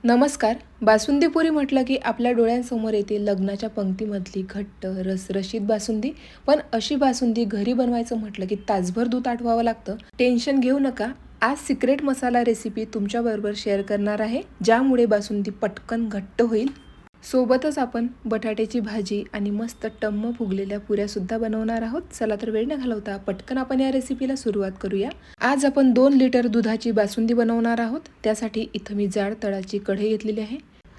नमस्कार. बासुंदी पुरी म्हटलं की आपल्या डोळ्यांसमोर येते लग्नाच्या पंक्तीमधली घट्ट रसरशीत बासुंदी. पण अशी बासुंदी घरी बनवायचं म्हटलं की तासभर दूध आटवावं लागतं. टेन्शन घेऊ नका. आज सिक्रेट मसाला रेसिपी तुमच्याबरोबर शेअर करणार आहे, ज्यामुळे बासुंदी पटकन घट्ट होईल. सोबतच आपण बटाट्याची भाजी आणि मस्त टम्म फुगलेल्या पुऱ्या सुद्धा बनवणार आहोत. चला तर वेळ न घालवता पटकन आपण या रेसिपीला सुरुवात करूया. आज आपण 2 लिटर दुधाची बासुंदी बनवणार आहोत. त्यासाठी इथं मी जाड तळाची कढई घेतलेली आहे.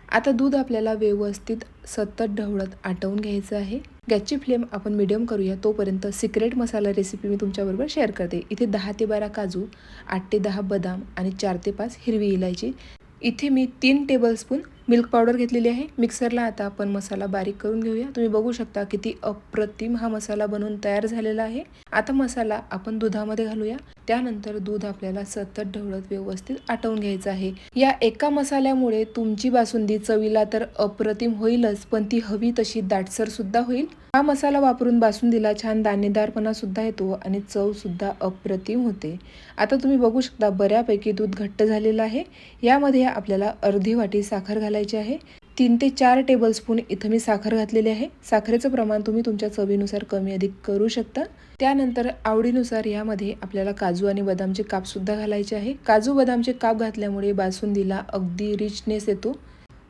आता दूध आपल्याला व्यवस्थित सतत ढवळत आटवून घ्यायचं आहे. गॅसची फ्लेम आपण मीडियम करूया. तोपर्यंत सिक्रेट मसाला रेसिपी मी तुमच्याबरोबर शेअर करते. इथे 10 ते 12 काजू, 8 ते 10 बदाम आणि 4 ते 5 हिरवी इलायची. इथे मी 3 टेबलस्पून मिल्क पावडर घेतलेली आहे. मिक्सरला आता आपण मसाला बारीक करून घेऊया. तुम्ही बघू शकता किती अप्रतिम हा मसाला बनवून तयार झालेला आहे. आता मसाला आपण दुधामध्ये घालूया. त्यानंतर दूध आपल्याला सतत ढवळत व्यवस्थित आटवून घ्यायचं आहे. या एका मसाल्यामुळे तुमची बासुंदी चवीला तर अप्रतिम होईलच, पण ती हवी तशी दाटसर सुद्धा होईल. हा मसाला वापरून बासुंदीला छान दाणेदारपणा सुद्धा येतो आणि चव सुद्धा अप्रतिम होते. आता तुम्ही बघू शकता बऱ्यापैकी दूध घट्ट झालेलं आहे. यामध्ये आपल्याला अर्धी वाटी साखर घालायची आहे. 3 ते 4 टेबलस्पून इथं मी साखर घातलेली आहे. साखरेचं प्रमाण तुम्ही तुमच्या चवीनुसार कमी अधिक करू शकता. त्यानंतर आवडीनुसार यामध्ये आपल्याला काजू आणि बदामचे काप सुद्धा घालायचे आहे. काजू बदामचे काप घातल्यामुळे बासुंदीला अगदी रिचनेस येतो.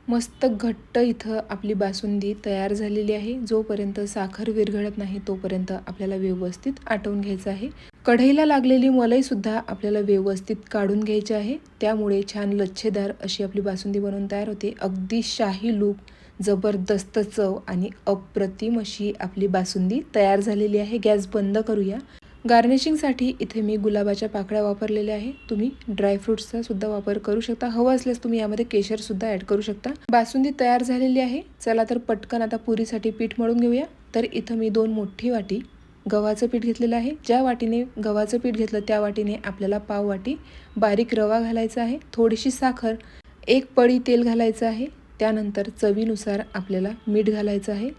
मस्त घट्ट इथं आपली बासुंदी तयार झालेली आहे. जोपर्यंत साखर विरघळत नाही तोपर्यंत आपल्याला व्यवस्थित आटवून घ्यायचं आहे. कढईला लागलेली मलाई सुद्धा आपल्याला व्यवस्थित काढून घ्यायची आहे. त्यामुळे छान लच्छेदार अशी आपली बासुंदी बनवून तयार होते. अगदी शाही लूक, जबरदस्त चव आणि अप्रतिम अशी आपली बासुंदी तयार झालेली आहे. गॅस बंद करूया. गार्निशिंगसाठी इथे मी गुलाबाच्या पाकळ्या वापरलेल्या आहे. तुम्ही ड्रायफ्रुट्सचा सुद्धा वापर करू शकता. हवं असल्यास तुम्ही यामध्ये केशर सुद्धा ऍड करू शकता. बासुंदी तयार झालेली आहे. चला तर पटकन आता पुरीसाठी पीठ मळून घेऊया. तर इथं मी 2 मोठी वाटी गव्हाचं पीठ घेतलेलं आहे. ज्या वाटीने गव्हाचं पीठ घेतलं त्या वाटीने आपल्याला पाव वाटी बारीक रवा घालायचा आहे. थोडीशी साखर, 1 पळी तेल घालायचं आहे. त्यानंतर चवीनुसार आपल्याला मीठ घालायचं आहे.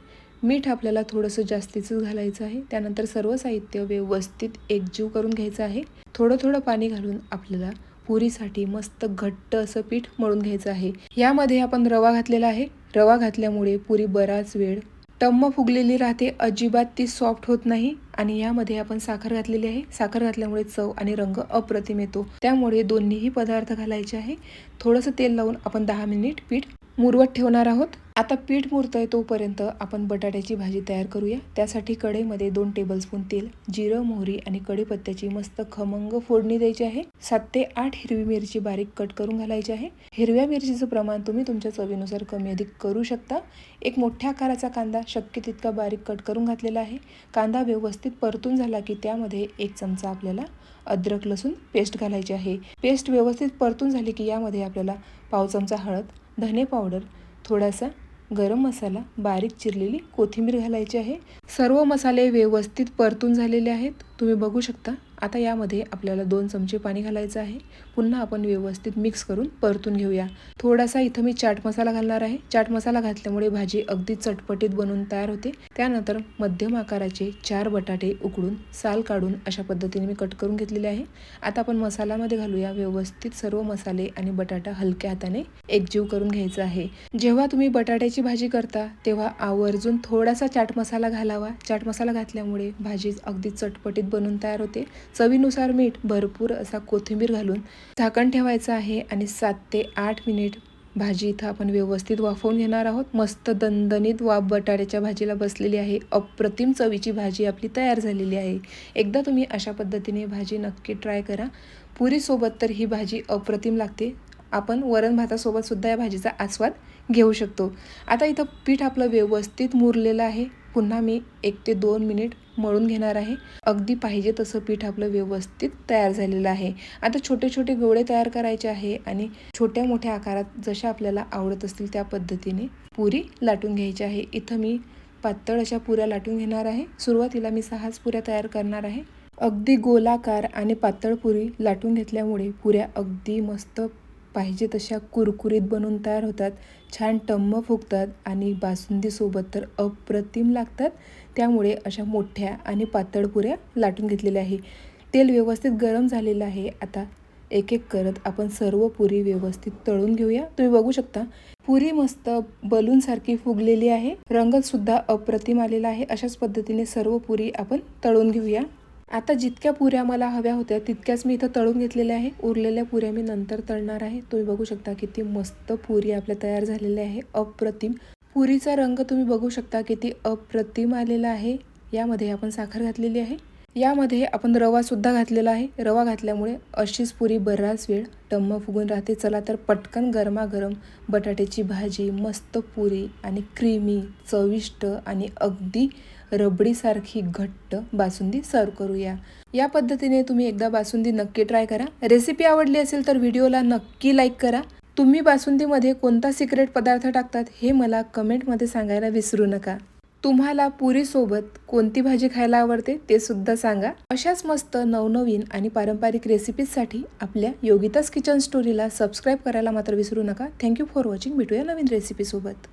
मीठ आपल्याला थोडंसं जास्तीचं घालायचं आहे. त्यानंतर सर्व साहित्य व्यवस्थित एकजीव करून घ्यायचं आहे. थोडं थोडं पाणी घालून आपल्याला पुरीसाठी मस्त घट्ट असं पीठ मळून घ्यायचं आहे. यामध्ये आपण रवा घातलेला आहे. रवा घातल्यामुळे पुरी बराच वेळ टम्म फुगलेली राहते. अजिबात ती सॉफ्ट होत नाही. आणि यामध्ये आपण साखर घातलेली आहे. साखर घातल्यामुळे चव आणि रंग अप्रतिम येतो. त्यामुळे दोन्हीही पदार्थ घालायचे आहे. थोडंसं तेल लावून आपण 10 मिनिट पीठ मुरवत ठेवणार आहोत. आता पीठ मुरतंय तोपर्यंत आपण बटाट्याची भाजी तयार करूया. त्यासाठी कढईमध्ये 2 टेबलस्पून तेल, जिरं, मोहरी आणि कढीपत्त्याची मस्त खमंग फोडणी द्यायची आहे. 7 ते 8 हिरवी मिरची बारीक कट करून घालायची आहे. हिरव्या मिरचीचं प्रमाण तुम्ही तुमच्या चवीनुसार कमी अधिक करू शकता. एक मोठ्या आकाराचा कांदा शक्य तितका बारीक कट करून घातलेला आहे. कांदा व्यवस्थित परतून झाला की त्यामध्ये 1 चमचा आपल्याला अद्रक लसूण पेस्ट घालायची आहे. पेस्ट व्यवस्थित परतून झाली की यामध्ये आपल्याला पाव चमचा हळद, धने पावडर, थोडासा गरम मसाला, बारीक चिरलेली कोथिंबीर घालायची आहे. सर्व मसाले व्यवस्थित परतून झालेले आहेत. तुम्ही बघू शकता. आता यामध्ये आपल्याला 2 चमचे पाणी घालायचं आहे. पुन्हा आपण व्यवस्थित मिक्स करून परतून घेऊया. थोडासा इथं मी चाट मसाला घालणार आहे. चाट मसाला घातल्यामुळे भाजी अगदी चटपटीत बनवून तयार होते. त्यानंतर मध्यम आकाराचे 4 बटाटे उकडून साल काढून अशा पद्धतीने मी कट करून घेतलेले आहे. आता आपण मसाल्यामध्ये घालूया. व्यवस्थित सर्व मसाले आणि बटाटा हलक्या हाताने एकजीव करून घ्यायचा आहे. जेव्हा तुम्ही बटाट्याची भाजी करता तेव्हा आवर्जून थोडासा चाट मसाला घालावा. चाट मसाला घातल्यामुळे भाजी अगदी चटपटीत बनवून तयार होते. चवीनुसार मीठ, भरपूर असा कोथिंबीर घालून झाकण ठेवायचं आहे आणि 7 ते 8 मिनिट भाजी इथं आपण व्यवस्थित वाफवून घेणार आहोत. मस्त दणदणीत वाफ बटाट्याच्या भाजीला बसलेली आहे. अप्रतिम चवीची भाजी आपली तयार झालेली आहे. एकदा तुम्ही अशा पद्धतीने भाजी नक्की ट्राय करा. पुरीसोबत तर ही भाजी अप्रतिम लागते. आपण वरण भातासोबत सुद्धा या भाजीचा आस्वाद घेऊ शकतो. आता इथं पीठ आपलं व्यवस्थित मुरलेलं आहे. पुन्हा मी 1 ते 2 मिनिट मळून घेणार आहे. अगदी पाहिजे तसं पीठ आपलं व्यवस्थित तयार झालेलं आहे. आता छोटे छोटे गोळे तयार करायचे आहे आणि छोट्या मोठ्या आकारात जशा आपल्याला आवडत असतील त्या पद्धतीने पुरी लाटून घ्यायची आहे. इथं मी पातळ अशा पुऱ्या लाटून घेणार आहे. सुरुवातीला मी 6 पुऱ्या तयार करणार आहे. अगदी गोलाकार आणि पातळ पुरी लाटून घेतल्यामुळे पुऱ्या अगदी मस्त पाहिजे तशा कुरकुरीत बनवून तयार होतात. छान टम्म फुगतात आणि बासुंदीसोबत तर अप्रतिम लागतात. त्यामुळे अशा मोठ्या आणि पातळ पुऱ्या लाटून घेतलेल्या आहे. तेल व्यवस्थित गरम झालेलं आहे. आता एक एक करत आपण सर्व पुरी व्यवस्थित तळून घेऊया। तुम्ही बघू शकता पुरी मस्त बलून सारखी फुगलेली आहे, रंग सुद्धा अप्रतिम आलेला आहे। अशाच पद्धतीने सर्व पुरी आपण तळून घेऊया। आता जितक्या पुऱ्या मला हव्या होत्या तितक्याच मी इथं तळून घेतलेल्या आहे, उरलेल्या पुऱ्या मी नंतर तळणार आहे। तुम्ही बघू शकता किती मस्त पुरी आपल्या तयार झालेल्या आहे, अप्रतिम। पुरीचा रंग तुम्ही बघू शकता किती अप्रतिम आलेला आहे। यामध्ये आपण साखर घातलेली आहे, यामध्ये आपण रवा सुद्धा घातलेला आहे। रवा घातल्यामुळे अशीच पुरी बराच वेळ टम्म फुगून राहते। चला तर पटकन गरमागरम बटाट्याची भाजी, मस्त पुरी आणि क्रीमी, चविष्ट आणि अगदी रबडीसारखी घट्ट बासुंदी सर्व करूया। या पद्धतीने तुम्ही एकदा बासुंदी नक्की ट्राय करा। रेसिपी आवडली असेल तर व्हिडिओला नक्की लाईक करा। तुम्ही बासुंदीमध्ये कोणता सिक्रेट पदार्थ टाकतात हे मला कमेंटमध्ये सांगायला विसरू नका। तुम्हाला पुरीसोबत कोणती भाजी खायला आवडते ते सुद्धा सांगा। अशाच मस्त नवनवीन आणि पारंपरिक रेसिपीजसाठी आपल्या योगिताज किचन स्टोरीला सबस्क्राईब करायला मात्र विसरू नका। Thank you for watching. भेटूया नवीन रेसिपीसोबत।